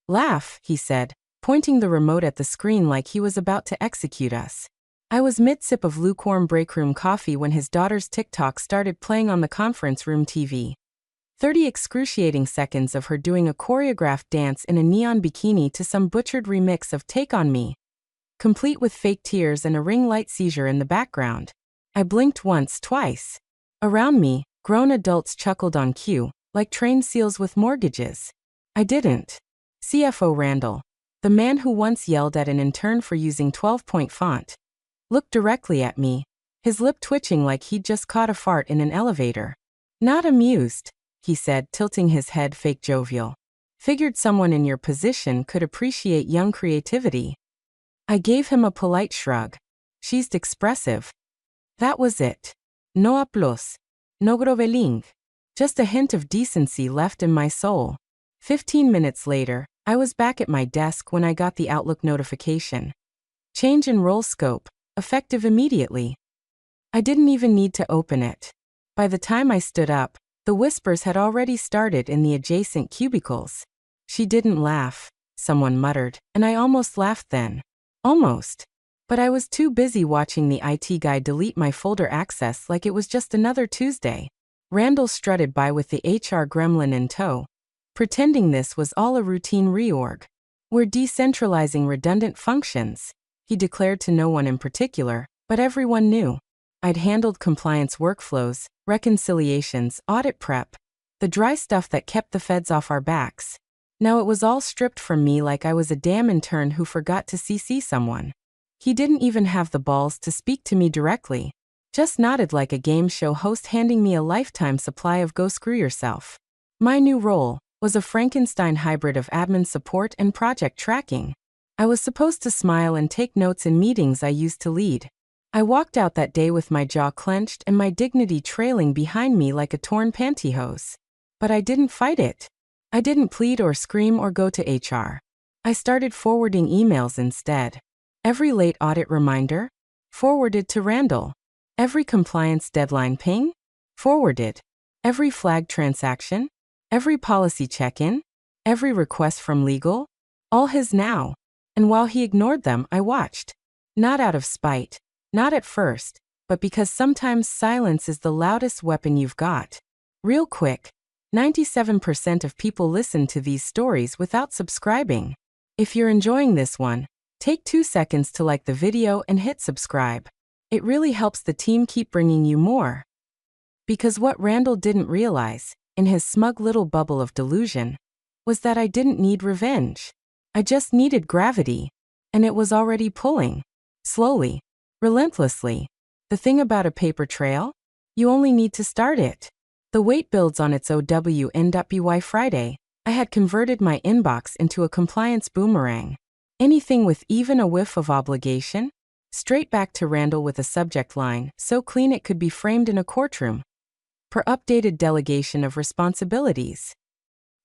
Laugh, he said, pointing the remote at the screen like he was about to execute us. I was mid-sip of lukewarm breakroom coffee when his daughter's TikTok started playing on the conference room TV. 30 excruciating seconds of her doing a choreographed dance in a neon bikini to some butchered remix of Take On Me, complete with fake tears and a ring light seizure in the background. I blinked once, twice. Around me, grown adults chuckled on cue, like trained seals with mortgages. I didn't. CFO Randall, the man who once yelled at an intern for using 12-point font, looked directly at me, his lip twitching like he'd just caught a fart in an elevator. Not amused, he said, tilting his head fake jovial. Figured someone in your position could appreciate young creativity. I gave him a polite shrug. She's expressive. That was it. No aplausos. No groveling. Just a hint of decency left in my soul. 15 minutes later, I was back at my desk when I got the Outlook notification. Change in role scope, effective immediately. I didn't even need to open it. By the time I stood up, the whispers had already started in the adjacent cubicles. She didn't laugh, someone muttered, and I almost laughed then. Almost. But I was too busy watching the IT guy delete my folder access like it was just another Tuesday. Randall strutted by with the HR gremlin in tow, pretending this was all a routine reorg. We're decentralizing redundant functions, he declared to no one in particular, but everyone knew. I'd handled compliance workflows, reconciliations, audit prep, the dry stuff that kept the feds off our backs. Now it was all stripped from me like I was a damn intern who forgot to CC someone. He didn't even have the balls to speak to me directly, just nodded like a game show host handing me a lifetime supply of go screw yourself. My new role was a Frankenstein hybrid of admin support and project tracking. I was supposed to smile and take notes in meetings I used to lead. I walked out that day with my jaw clenched and my dignity trailing behind me like a torn pantyhose. But I didn't fight it. I didn't plead or scream or go to HR. I started forwarding emails instead. Every late audit reminder? Forwarded to Randall. Every compliance deadline ping? Forwarded. Every flag transaction? Every policy check-in? Every request from legal? All his now. And while he ignored them, I watched. Not out of spite. Not at first, but because sometimes silence is the loudest weapon you've got. Real quick, 97% of people listen to these stories without subscribing. If you're enjoying this one, take 2 seconds to like the video and hit subscribe. It really helps the team keep bringing you more. Because what Randall didn't realize, in his smug little bubble of delusion, was that I didn't need revenge. I just needed gravity. And it was already pulling. Slowly. Relentlessly. The thing about a paper trail? You only need to start it. The weight builds on its OWN.BY Friday. I had converted my inbox into a compliance boomerang. Anything with even a whiff of obligation? Straight back to Randall with a subject line, so clean it could be framed in a courtroom. Per updated delegation of responsibilities.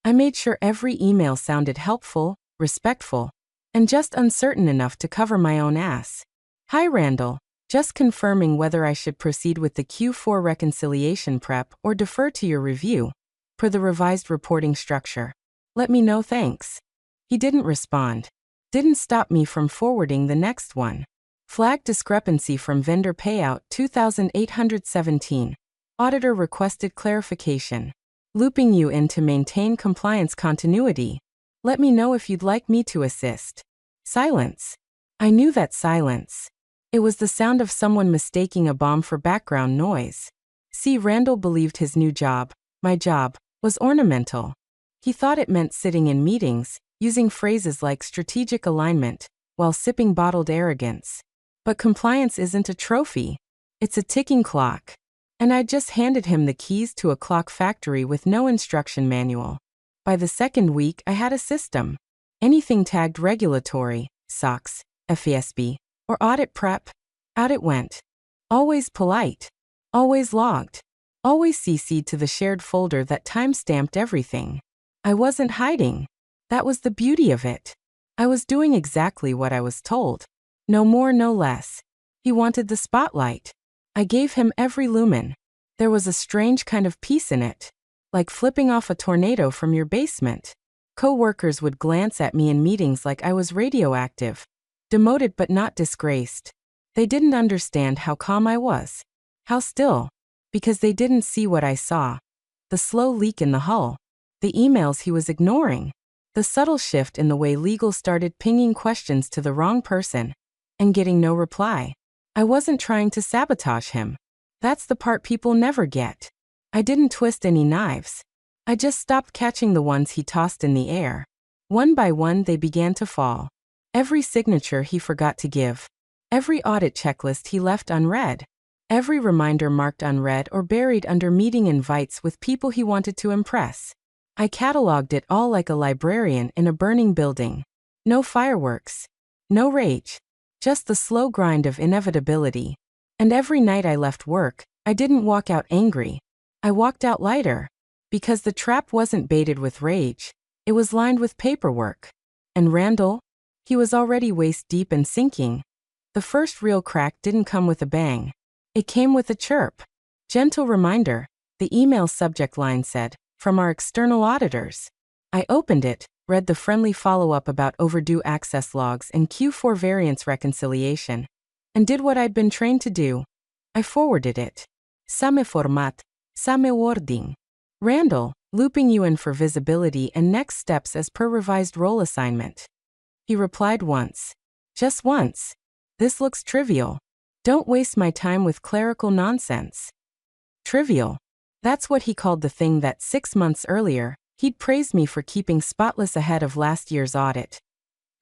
I made sure every email sounded helpful, respectful, and just uncertain enough to cover my own ass. Hi Randall, just confirming whether I should proceed with the Q4 reconciliation prep or defer to your review, per the revised reporting structure. Let me know, thanks. He didn't respond. Didn't stop me from forwarding the next one. Flag discrepancy from vendor payout 2817. Auditor requested clarification. Looping you in to maintain compliance continuity. Let me know if you'd like me to assist. Silence. I knew that silence. It was the sound of someone mistaking a bomb for background noise. See, Randall believed his new job, my job, was ornamental. He thought it meant sitting in meetings, using phrases like strategic alignment, while sipping bottled arrogance. But compliance isn't a trophy. It's a ticking clock. And I just handed him the keys to a clock factory with no instruction manual. By the second week, I had a system. Anything tagged regulatory, SOX, FASB, or audit prep, out it went. Always polite. Always logged. Always CC'd to the shared folder that time-stamped everything. I wasn't hiding. That was the beauty of it. I was doing exactly what I was told. No more, no less. He wanted the spotlight. I gave him every lumen. There was a strange kind of peace in it. Like flipping off a tornado from your basement. Co-workers would glance at me in meetings like I was radioactive. Demoted but not disgraced. They didn't understand how calm I was. How still. Because they didn't see what I saw. The slow leak in the hull. The emails he was ignoring. The subtle shift in the way legal started pinging questions to the wrong person. And getting no reply. I wasn't trying to sabotage him. That's the part people never get. I didn't twist any knives. I just stopped catching the ones he tossed in the air. One by one they began to fall. Every signature he forgot to give. Every audit checklist he left unread. Every reminder marked unread or buried under meeting invites with people he wanted to impress. I cataloged it all like a librarian in a burning building. No fireworks. No rage. Just the slow grind of inevitability. And every night I left work, I didn't walk out angry. I walked out lighter. Because the trap wasn't baited with rage. It was lined with paperwork. And Randall? He was already waist deep and sinking. The first real crack didn't come with a bang. It came with a chirp. Gentle reminder, the email subject line said, from our external auditors. I opened it, read the friendly follow-up about overdue access logs and Q4 variance reconciliation, and did what I'd been trained to do. I forwarded it. Same format, same wording. Randall, looping you in for visibility and next steps as per revised role assignment. He replied once. Just once. This looks trivial. Don't waste my time with clerical nonsense. Trivial. That's what he called the thing that 6 months earlier, he'd praised me for keeping spotless ahead of last year's audit.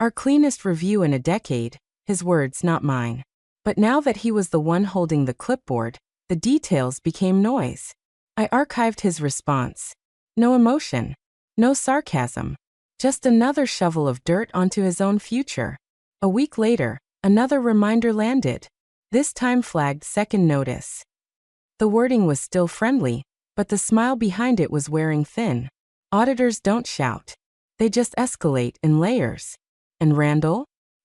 Our cleanest review in a decade, his words, not mine. But now that he was the one holding the clipboard, the details became noise. I archived his response. No emotion. No sarcasm. Just another shovel of dirt onto his own future. A week later, another reminder landed. This time flagged second notice. The wording was still friendly, but the smile behind it was wearing thin. Auditors don't shout. They just escalate in layers. And Randall?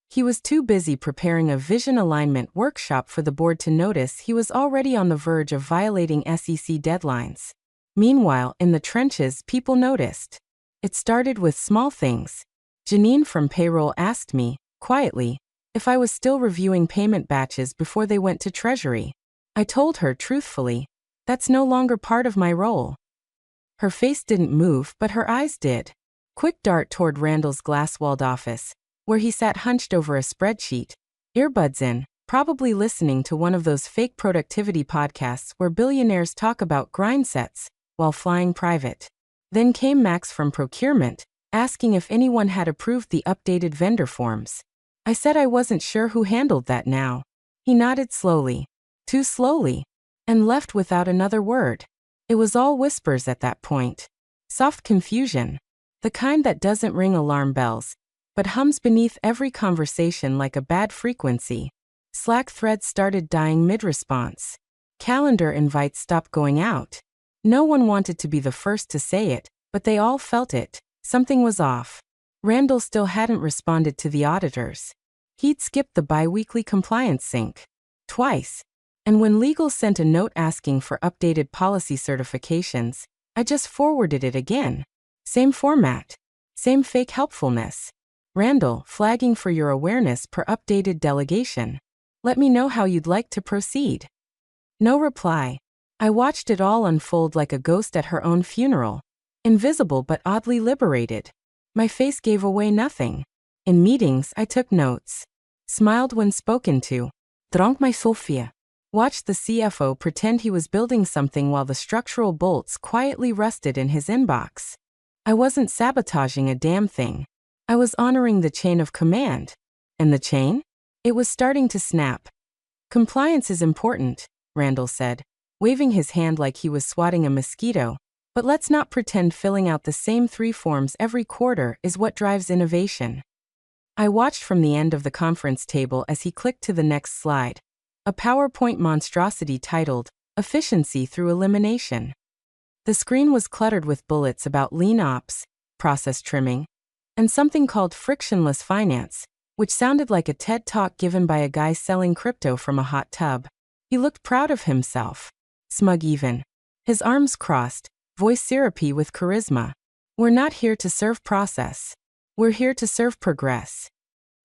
He was too busy preparing a vision alignment workshop for the board to notice he was already on the verge of violating SEC deadlines. Meanwhile, in the trenches, people noticed. It started with small things. Janine from payroll asked me, quietly, if I was still reviewing payment batches before they went to Treasury. I told her truthfully, that's no longer part of my role. Her face didn't move, but her eyes did. Quick dart toward Randall's glass-walled office, where he sat hunched over a spreadsheet, earbuds in, probably listening to one of those fake productivity podcasts where billionaires talk about grind sets while flying private. Then came Max from procurement, asking if anyone had approved the updated vendor forms. I said I wasn't sure who handled that now. He nodded slowly, too slowly, and left without another word. It was all whispers at that point. Soft confusion. The kind that doesn't ring alarm bells, but hums beneath every conversation like a bad frequency. Slack threads started dying mid-response. Calendar invites stopped going out. No one wanted to be the first to say it, but they all felt it. Something was off. Randall still hadn't responded to the auditors. He'd skipped the bi-weekly compliance sync. Twice. And when legal sent a note asking for updated policy certifications, I just forwarded it again. Same format. Same fake helpfulness. Randall, flagging for your awareness per updated delegation. Let me know how you'd like to proceed. No reply. I watched it all unfold like a ghost at her own funeral. Invisible but oddly liberated. My face gave away nothing. In meetings, I took notes. Smiled when spoken to. Drank my Sophia. Watched the CFO pretend he was building something while the structural bolts quietly rusted in his inbox. I wasn't sabotaging a damn thing. I was honoring the chain of command. And the chain? It was starting to snap. Compliance is important, Randall said, waving his hand like he was swatting a mosquito. But let's not pretend filling out the same 3 forms every quarter is what drives innovation. I watched from the end of the conference table as he clicked to the next slide. A PowerPoint monstrosity titled, Efficiency Through Elimination. The screen was cluttered with bullets about lean ops, process trimming, and something called frictionless finance, which sounded like a TED Talk given by a guy selling crypto from a hot tub. He looked proud of himself. Smug even. His arms crossed, voice syrupy with charisma. We're not here to serve process. We're here to serve progress.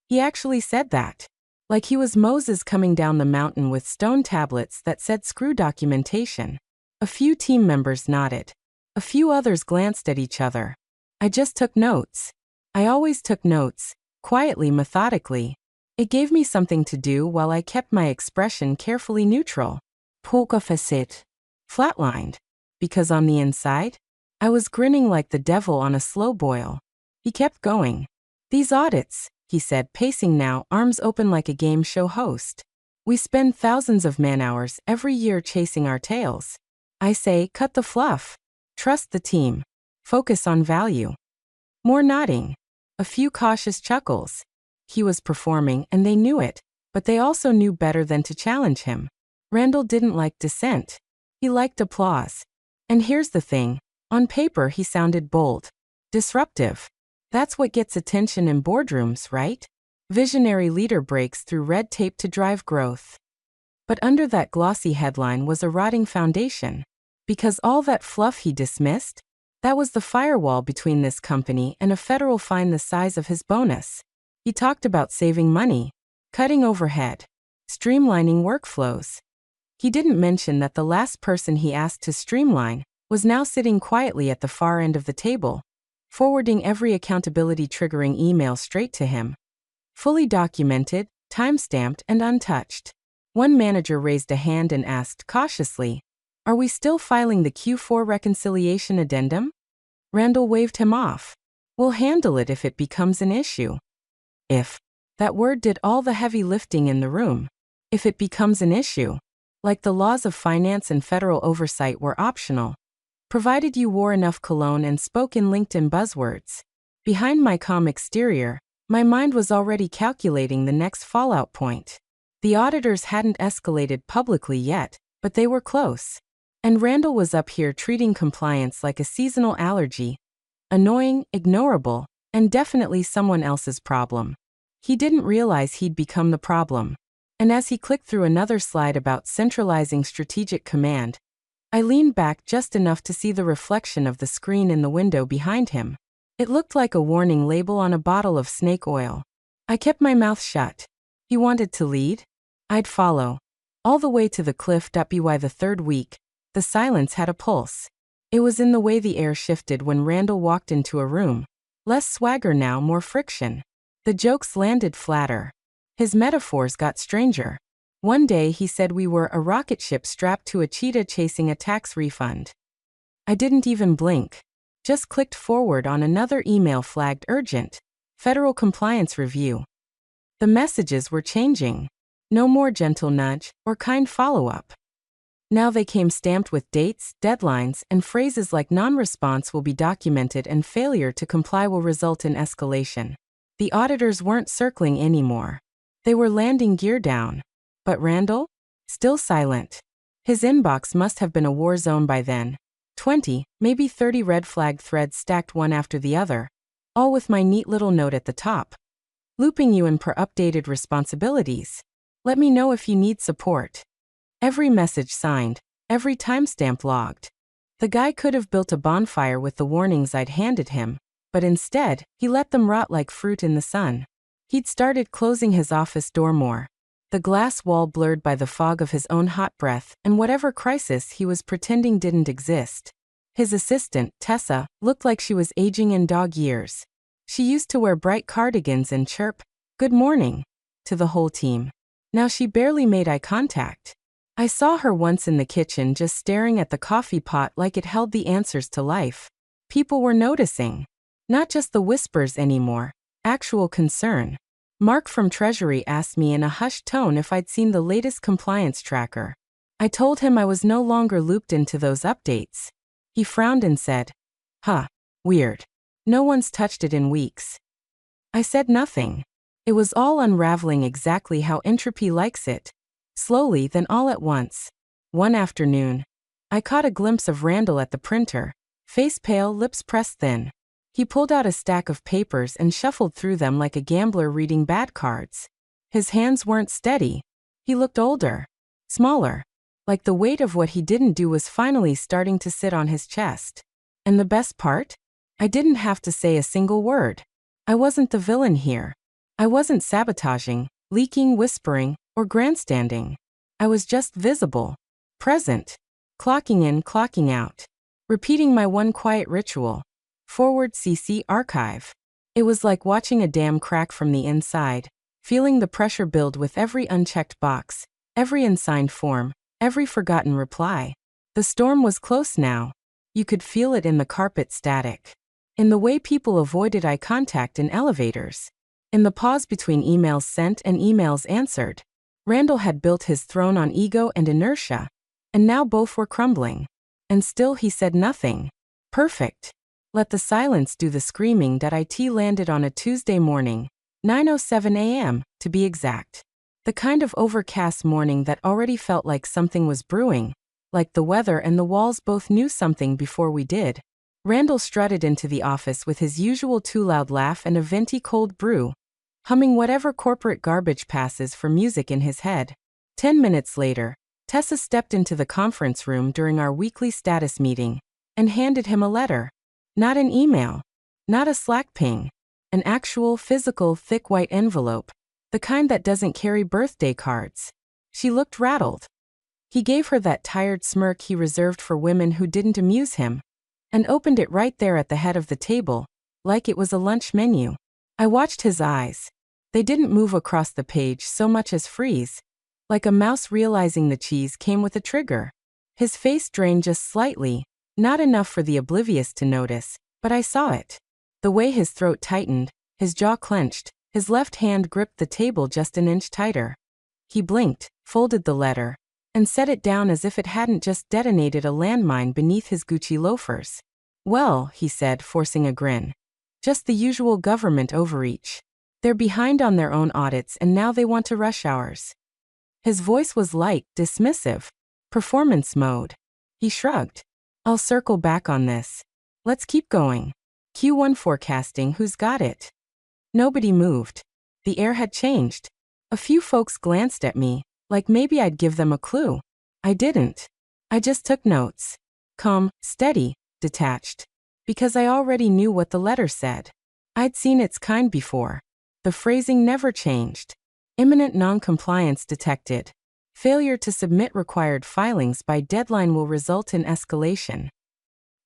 He actually said that. Like he was Moses coming down the mountain with stone tablets that said screw documentation. A few team members nodded. A few others glanced at each other. I just took notes. I always took notes, quietly, methodically. It gave me something to do while I kept my expression carefully neutral. Poker facet. Flatlined. Because on the inside, I was grinning like the devil on a slow boil. He kept going. These audits, he said, pacing now, arms open like a game show host. We spend thousands of man-hours every year chasing our tails. I say, cut the fluff. Trust the team. Focus on value. More nodding. A few cautious chuckles. He was performing, and they knew it, but they also knew better than to challenge him. Randall didn't like dissent. He liked applause. And here's the thing. On paper, he sounded bold. Disruptive. That's what gets attention in boardrooms, right? Visionary leader breaks through red tape to drive growth. But under that glossy headline was a rotting foundation. Because all that fluff he dismissed, that was the firewall between this company and a federal fine the size of his bonus. He talked about saving money, cutting overhead, streamlining workflows. He didn't mention that the last person he asked to streamline was now sitting quietly at the far end of the table, forwarding every accountability-triggering email straight to him. Fully documented, time-stamped, and untouched. One manager raised a hand and asked cautiously, "Are we still filing the Q4 reconciliation addendum?" Randall waved him off. "We'll handle it if it becomes an issue." If. That word did all the heavy lifting in the room. If it becomes an issue. Like the laws of finance and federal oversight were optional. Provided you wore enough cologne and spoke in LinkedIn buzzwords. Behind my calm exterior, my mind was already calculating the next fallout point. The auditors hadn't escalated publicly yet, but they were close. And Randall was up here treating compliance like a seasonal allergy. Annoying, ignorable, and definitely someone else's problem. He didn't realize he'd become the problem. And as he clicked through another slide about centralizing strategic command, I leaned back just enough to see the reflection of the screen in the window behind him. It looked like a warning label on a bottle of snake oil. I kept my mouth shut. He wanted to lead? I'd follow. All the way to the cliff. By the third week, the silence had a pulse. It was in the way the air shifted when Randall walked into a room. Less swagger now, more friction. The jokes landed flatter. His metaphors got stranger. One day he said we were a rocket ship strapped to a cheetah chasing a tax refund. I didn't even blink. Just clicked forward on another email flagged urgent. Federal compliance review. The messages were changing. No more gentle nudge or kind follow-up. Now they came stamped with dates, deadlines, and phrases like non-response will be documented and failure to comply will result in escalation. The auditors weren't circling anymore. They were landing gear down. But Randall? Still silent. His inbox must have been a war zone by then. 20, maybe 30 red flag threads stacked one after the other, all with my neat little note at the top. Looping you in per updated responsibilities. Let me know if you need support. Every message signed, every timestamp logged. The guy could have built a bonfire with the warnings I'd handed him, but instead, he let them rot like fruit in the sun. He'd started closing his office door more. The glass wall blurred by the fog of his own hot breath and whatever crisis he was pretending didn't exist. His assistant, Tessa, looked like she was aging in dog years. She used to wear bright cardigans and chirp, "Good morning," to the whole team. Now she barely made eye contact. I saw her once in the kitchen just staring at the coffee pot like it held the answers to life. People were noticing. Not just the whispers anymore, actual concern. Mark from Treasury asked me in a hushed tone if I'd seen the latest compliance tracker. I told him I was no longer looped into those updates. He frowned and said, "Huh, weird. No one's touched it in weeks." I said nothing. It was all unraveling exactly how entropy likes it. Slowly, then all at once. One afternoon, I caught a glimpse of Randall at the printer, face pale, lips pressed thin. He pulled out a stack of papers and shuffled through them like a gambler reading bad cards. His hands weren't steady. He looked older, smaller, like the weight of what he didn't do was finally starting to sit on his chest. And the best part? I didn't have to say a single word. I wasn't the villain here. I wasn't sabotaging, leaking, whispering, or grandstanding. I was just visible, present, clocking in, clocking out, repeating my one quiet ritual. Forward CC archive. It was like watching a dam crack from the inside, feeling the pressure build with every unchecked box, every unsigned form, every forgotten reply. The storm was close now. You could feel it in the carpet static, in the way people avoided eye contact in elevators, in the pause between emails sent and emails answered. Randall had built his throne on ego and inertia, and now both were crumbling. And still he said nothing. Perfect. Let the silence do the screaming. IT landed on a Tuesday morning, 9:07 a.m., to be exact. The kind of overcast morning that already felt like something was brewing, like the weather and the walls both knew something before we did. Randall strutted into the office with his usual too loud laugh and a venti cold brew, humming whatever corporate garbage passes for music in his head. 10 minutes later, Tessa stepped into the conference room during our weekly status meeting and handed him a letter. Not an email, not a Slack ping, an actual, physical, thick white envelope, the kind that doesn't carry birthday cards. She looked rattled. He gave her that tired smirk he reserved for women who didn't amuse him, and opened it right there at the head of the table, like it was a lunch menu. I watched his eyes. They didn't move across the page so much as freeze, like a mouse realizing the cheese came with a trigger. His face drained just slightly, not enough for the oblivious to notice, but I saw it. The way his throat tightened, his jaw clenched, his left hand gripped the table just an inch tighter. He blinked, folded the letter, and set it down as if it hadn't just detonated a landmine beneath his Gucci loafers. Well, he said, forcing a grin. Just the usual government overreach. They're behind on their own audits and now they want to rush ours. His voice was light, dismissive. Performance mode. He shrugged. I'll circle back on this. Let's keep going. Q1 forecasting, who's got it? Nobody moved. The air had changed. A few folks glanced at me, like maybe I'd give them a clue. I didn't. I just took notes. Calm, steady, detached. Because I already knew what the letter said. I'd seen its kind before. The phrasing never changed. Imminent non-compliance detected. Failure to submit required filings by deadline will result in escalation.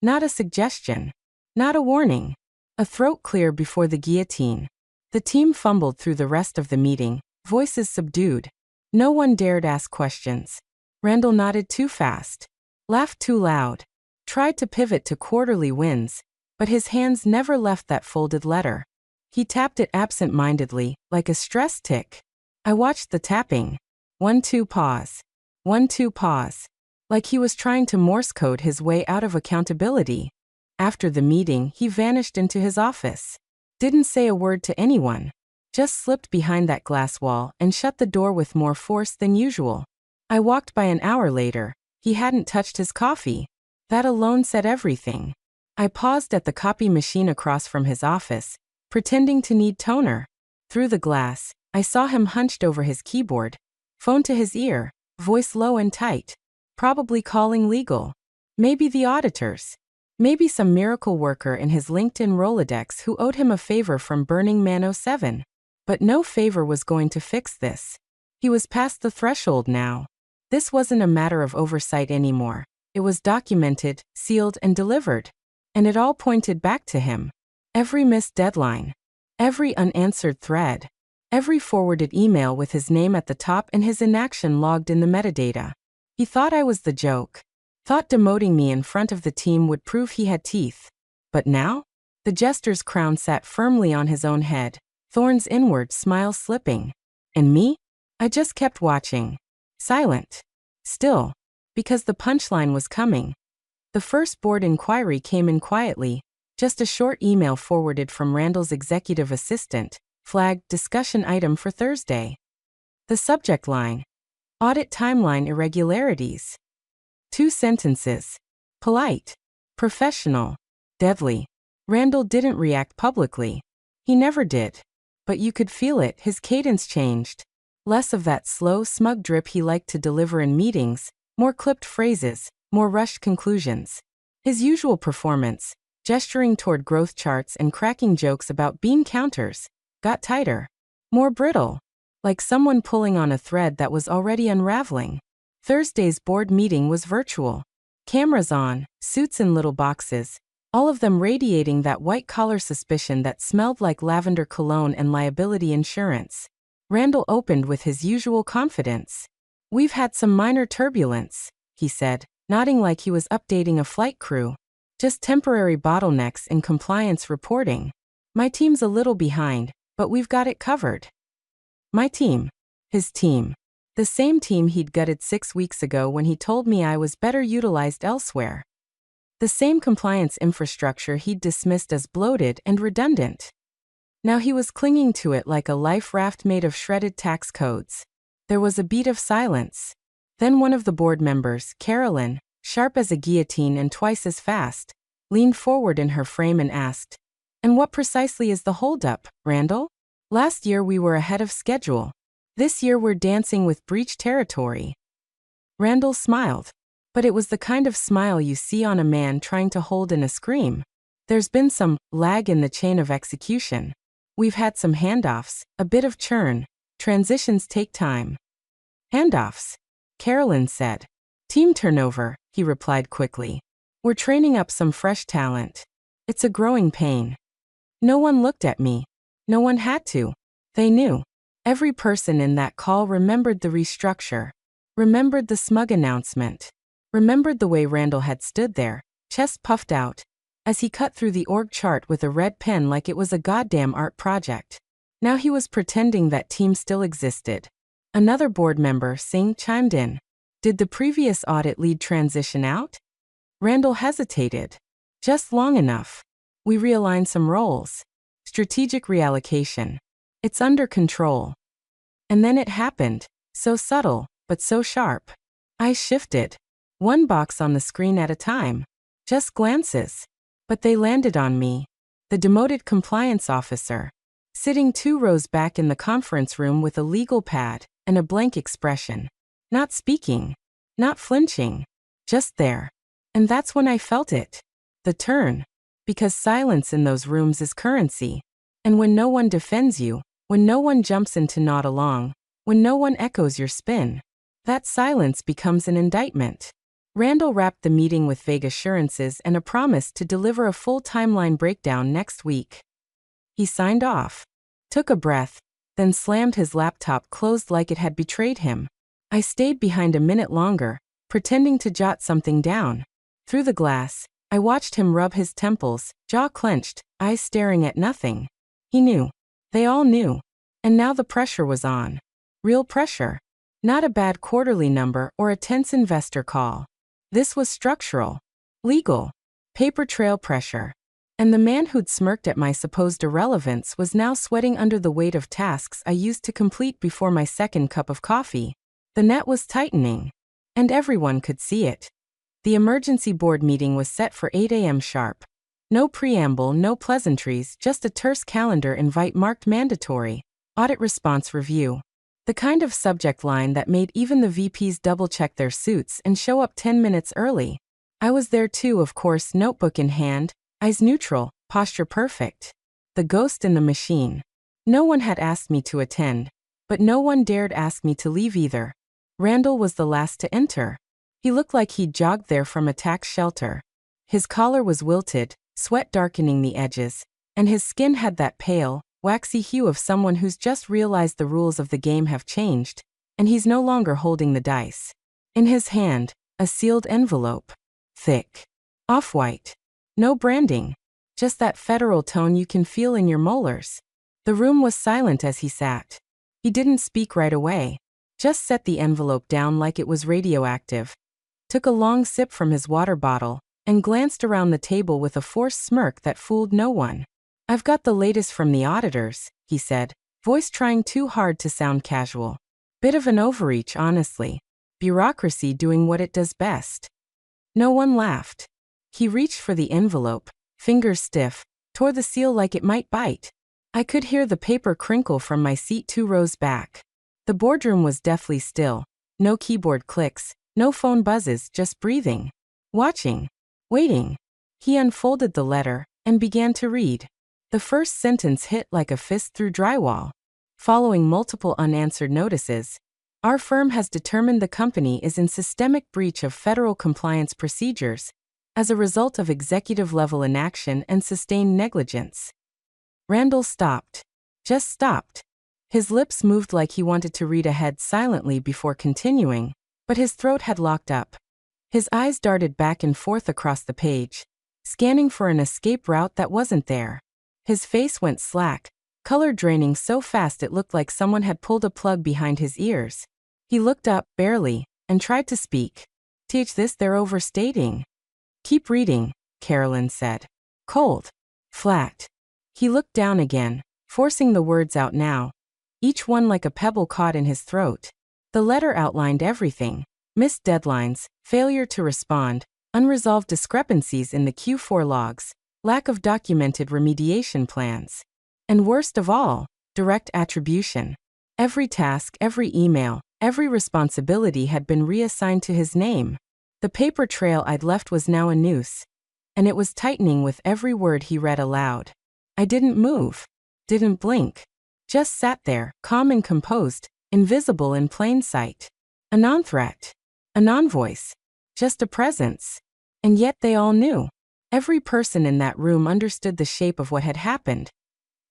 Not a suggestion. Not a warning. A throat clear before the guillotine. The team fumbled through the rest of the meeting, voices subdued. No one dared ask questions. Randall nodded too fast. Laughed too loud. Tried to pivot to quarterly wins, but his hands never left that folded letter. He tapped it absent-mindedly, like a stress tick. I watched the tapping. 1-2 pause. 1-2 pause. Like he was trying to Morse code his way out of accountability. After the meeting, he vanished into his office. Didn't say a word to anyone. Just slipped behind that glass wall and shut the door with more force than usual. I walked by an hour later. He hadn't touched his coffee. That alone said everything. I paused at the copy machine across from his office, pretending to need toner. Through the glass, I saw him hunched over his keyboard, phone to his ear, voice low and tight. Probably calling legal. Maybe the auditors. Maybe some miracle worker in his LinkedIn Rolodex who owed him a favor from Burning Man 07. But no favor was going to fix this. He was past the threshold now. This wasn't a matter of oversight anymore. It was documented, sealed, and delivered. And it all pointed back to him. Every missed deadline. Every unanswered thread. Every forwarded email with his name at the top and his inaction logged in the metadata. He thought I was the joke. Thought demoting me in front of the team would prove he had teeth. But now? The jester's crown sat firmly on his own head, thorns inward, smile slipping. And me? I just kept watching. Silent. Still. Because the punchline was coming. The first board inquiry came in quietly, just a short email forwarded from Randall's executive assistant, flagged discussion item for Thursday. The subject line. Audit timeline irregularities. 2 sentences. Polite. Professional. Deadly. Randall didn't react publicly. He never did. But you could feel it, his cadence changed. Less of that slow, smug drip he liked to deliver in meetings, more clipped phrases, more rushed conclusions. His usual performance, gesturing toward growth charts and cracking jokes about bean counters, got tighter, more brittle, like someone pulling on a thread that was already unraveling. Thursday's board meeting was virtual. Cameras on, suits in little boxes, all of them radiating that white-collar suspicion that smelled like lavender cologne and liability insurance. Randall opened with his usual confidence. "We've had some minor turbulence," he said, nodding like he was updating a flight crew. "Just temporary bottlenecks in compliance reporting. My team's a little behind, but we've got it covered." My team. His team. The same team he'd gutted 6 weeks ago when he told me I was better utilized elsewhere. The same compliance infrastructure he'd dismissed as bloated and redundant. Now he was clinging to it like a life raft made of shredded tax codes. There was a beat of silence. Then one of the board members, Carolyn, sharp as a guillotine and twice as fast, leaned forward in her frame and asked, "And what precisely is the holdup, Randall? Last year we were ahead of schedule. This year we're dancing with breach territory." Randall smiled. But it was the kind of smile you see on a man trying to hold in a scream. "There's been some lag in the chain of execution. We've had some handoffs, a bit of churn. Transitions take time." "Handoffs?" Carolyn said. "Team turnover," he replied quickly. "We're training up some fresh talent. It's a growing pain." No one looked at me. No one had to. They knew. Every person in that call remembered the restructure, remembered the smug announcement, remembered the way Randall had stood there, chest puffed out, as he cut through the org chart with a red pen like it was a goddamn art project. Now he was pretending that team still existed. Another board member, Singh, chimed in. "Did the previous audit lead transition out?" Randall hesitated. "Just long enough. We realigned some roles. Strategic reallocation. It's under control." And then it happened. So subtle, but so sharp. Eyes shifted. One box on the screen at a time. Just glances. But they landed on me. The demoted compliance officer. Sitting 2 rows back in the conference room with a legal pad and a blank expression. Not speaking. Not flinching. Just there. And that's when I felt it. The turn. Because silence in those rooms is currency. And when no one defends you, when no one jumps in to nod along, when no one echoes your spin, that silence becomes an indictment. Randall wrapped the meeting with vague assurances and a promise to deliver a full timeline breakdown next week. He signed off, took a breath, then slammed his laptop closed like it had betrayed him. I stayed behind a minute longer, pretending to jot something down. Through the glass, I watched him rub his temples, jaw clenched, eyes staring at nothing. He knew. They all knew. And now the pressure was on. Real pressure. Not a bad quarterly number or a tense investor call. This was structural. Legal. Paper trail pressure. And the man who'd smirked at my supposed irrelevance was now sweating under the weight of tasks I used to complete before my second cup of coffee. The net was tightening. And everyone could see it. The emergency board meeting was set for 8 a.m. sharp. No preamble, no pleasantries, just a terse calendar invite marked mandatory. Audit response review. The kind of subject line that made even the VPs double-check their suits and show up 10 minutes early. I was there too, of course, notebook in hand, eyes neutral, posture perfect. The ghost in the machine. No one had asked me to attend, but no one dared ask me to leave either. Randall was the last to enter. He looked like he'd jogged there from a tax shelter. His collar was wilted, sweat darkening the edges, and his skin had that pale, waxy hue of someone who's just realized the rules of the game have changed, and he's no longer holding the dice. In his hand, a sealed envelope. Thick. Off-white. No branding. Just that federal tone you can feel in your molars. The room was silent as he sat. He didn't speak right away. Just set the envelope down like it was radioactive. Took a long sip from his water bottle, and glanced around the table with a forced smirk that fooled no one. "I've got the latest from the auditors," he said, voice trying too hard to sound casual. Bit of an overreach, honestly. Bureaucracy doing what it does best. No one laughed. He reached for the envelope, fingers stiff, tore the seal like it might bite. I could hear the paper crinkle from my seat 2 rows back. The boardroom was deathly still. No keyboard clicks, no phone buzzes, just breathing. Watching. Waiting. He unfolded the letter and began to read. The first sentence hit like a fist through drywall. Following multiple unanswered notices, our firm has determined the company is in systemic breach of federal compliance procedures as a result of executive-level inaction and sustained negligence. Randall stopped. Just stopped. His lips moved like he wanted to read ahead silently before continuing, but his throat had locked up. His eyes darted back and forth across the page, scanning for an escape route that wasn't there. His face went slack, color draining so fast it looked like someone had pulled a plug behind his ears. He looked up, barely, and tried to speak. "Teach this they're overstating." "Keep reading," Carolyn said. Cold. Flat. He looked down again, forcing the words out now, each one like a pebble caught in his throat. The letter outlined everything: missed deadlines, failure to respond, unresolved discrepancies in the Q4 logs, lack of documented remediation plans. And worst of all, direct attribution. Every task, every email, every responsibility had been reassigned to his name. The paper trail I'd left was now a noose, and it was tightening with every word he read aloud. I didn't move, didn't blink, just sat there, calm and composed, invisible in plain sight. A non-threat, a non-voice, just a presence. And yet they all knew. Every person in that room understood the shape of what had happened.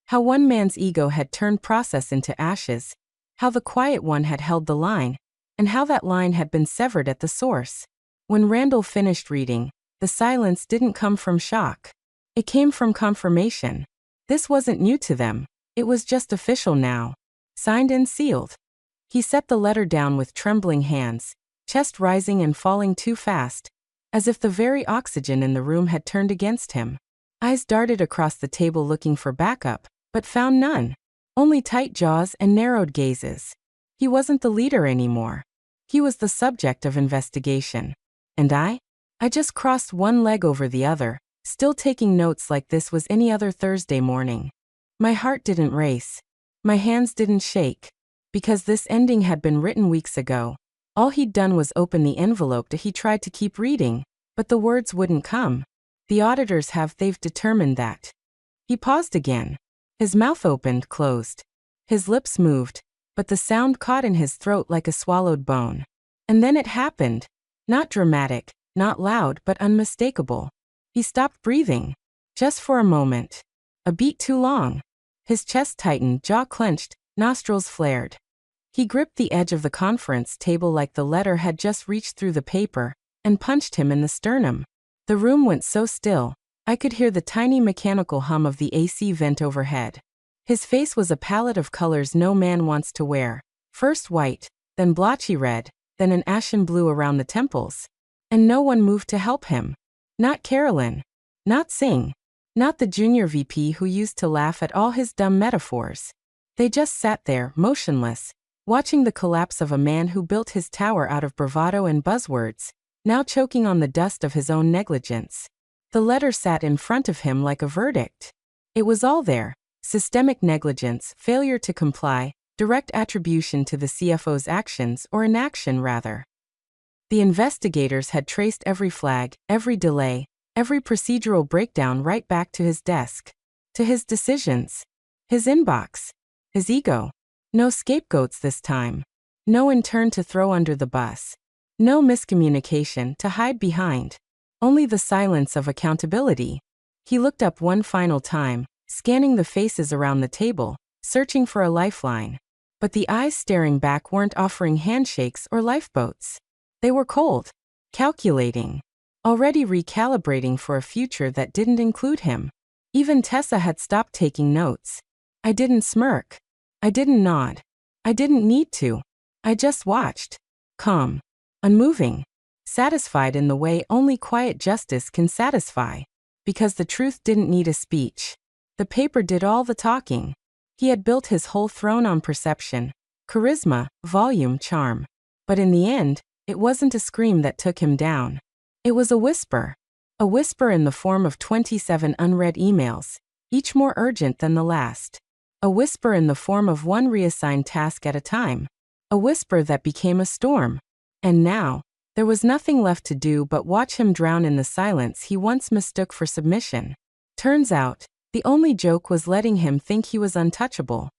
How one man's ego had turned process into ashes, how the quiet one had held the line, and how that line had been severed at the source. When Randall finished reading, the silence didn't come from shock. It came from confirmation. This wasn't new to them. It was just official now. Signed and sealed. He set the letter down with trembling hands, chest rising and falling too fast, as if the very oxygen in the room had turned against him. Eyes darted across the table looking for backup, but found none. Only tight jaws and narrowed gazes. He wasn't the leader anymore. He was the subject of investigation. And I just crossed one leg over the other, still taking notes like this was any other Thursday morning. My heart didn't race. My hands didn't shake. Because this ending had been written weeks ago. All he'd done was open the envelope he tried to keep reading, but the words wouldn't come. The auditors they've determined that. He paused again. His mouth opened, closed. His lips moved, but the sound caught in his throat like a swallowed bone. And then it happened. Not dramatic, not loud, but unmistakable. He stopped breathing. Just for a moment. A beat too long. His chest tightened, jaw clenched, nostrils flared. He gripped the edge of the conference table like the letter had just reached through the paper and punched him in the sternum. The room went so still, I could hear the tiny mechanical hum of the AC vent overhead. His face was a palette of colors no man wants to wear. First white, then blotchy red, then an ashen blue around the temples. And no one moved to help him. Not Carolyn. Not Singh. Not the junior VP who used to laugh at all his dumb metaphors. They just sat there, motionless, watching the collapse of a man who built his tower out of bravado and buzzwords, now choking on the dust of his own negligence. The letter sat in front of him like a verdict. It was all there: systemic negligence, failure to comply, direct attribution to the CFO's actions, or inaction rather. The investigators had traced every flag, every delay, every procedural breakdown right back to his desk, to his decisions, his inbox, his ego. No scapegoats this time. No intern to throw under the bus. No miscommunication to hide behind. Only the silence of accountability. He looked up one final time, scanning the faces around the table, searching for a lifeline. But the eyes staring back weren't offering handshakes or lifeboats. They were cold, calculating, already recalibrating for a future that didn't include him. Even Tessa had stopped taking notes. I didn't smirk. I didn't nod. I didn't need to. I just watched. Calm. Unmoving. Satisfied in the way only quiet justice can satisfy. Because the truth didn't need a speech. The paper did all the talking. He had built his whole throne on perception, charisma, volume, charm. But in the end, it wasn't a scream that took him down. It was a whisper. A whisper in the form of 27 unread emails, each more urgent than the last. A whisper in the form of one reassigned task at a time. A whisper that became a storm. And now, There was nothing left to do but watch him drown in the silence he once mistook for submission. Turns out, the only joke was letting him think he was untouchable.